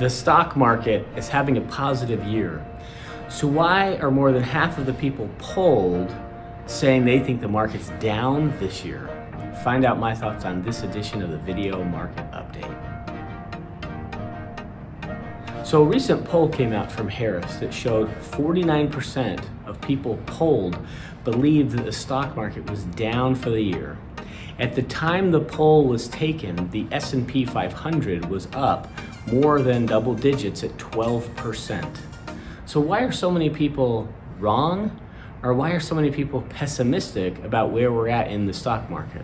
The stock market is having a positive year. So why are more than half of the people polled saying they think the market's down this year? Find out my thoughts on this edition of the Video Market Update. So a recent poll came out from Harris that showed 49% of people polled believed that the stock market was down for the year. At the time the poll was taken, the S&P 500 was up more than double digits at 12%. So why are so many people wrong? Or why are so many people pessimistic about where we're at in the stock market?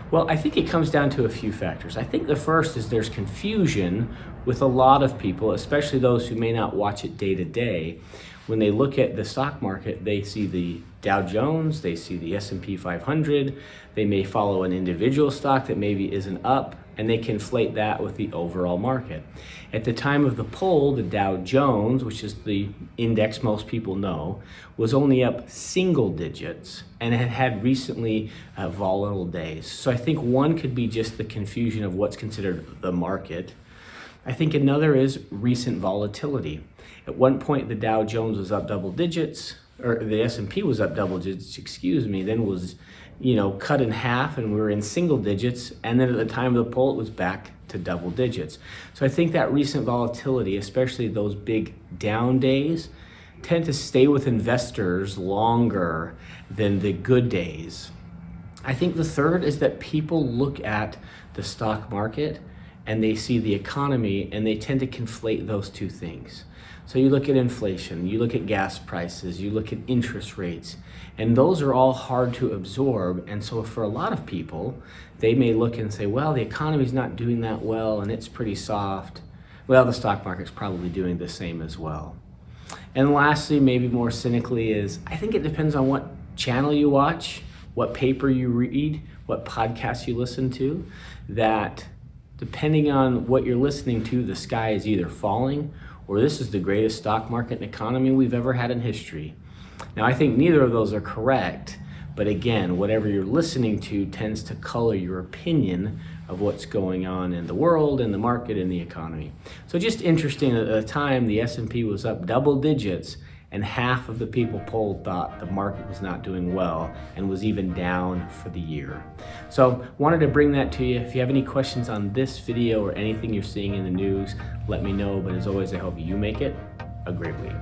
Well, I think it comes down to a few factors. I think the first is there's confusion with a lot of people, especially those who may not watch it day to day. When they look at the stock market, they see the Dow Jones, they see the S&P 500, they may follow an individual stock that maybe isn't up, and they conflate that with the overall market. At the time of the poll, the Dow Jones, which is the index most people know, was only up single digits and had recently volatile days. So I think one could be just the confusion of what's considered the market. I think another is recent volatility. At one point, the Dow Jones was up double digits, or the S&P was up double digits, then was, cut in half and we were in single digits. And then at the time of the poll, it was back to double digits. So I think that recent volatility, especially those big down days, tend to stay with investors longer than the good days. I think the third is that people look at the stock market and they see the economy and they tend to conflate those two things. So you look at inflation, you look at gas prices, you look at interest rates, and those are all hard to absorb. And so for a lot of people, they may look and say, well, the economy's not doing that well and it's pretty soft. Well, the stock market's probably doing the same as well. And lastly, maybe more cynically, is I think it depends on what channel you watch, what paper you read, what podcasts you listen to, that depending on what you're listening to, the sky is either falling or this is the greatest stock market and economy we've ever had in history. Now, I think neither of those are correct, but again, whatever you're listening to tends to color your opinion of what's going on in the world, in the market, in the economy. So just interesting, at the time, the S&P was up double digits, and half of the people polled thought the market was not doing well and was even down for the year. So wanted to bring that to you. If you have any questions on this video or anything you're seeing in the news, let me know. But as always, I hope you make it a great week.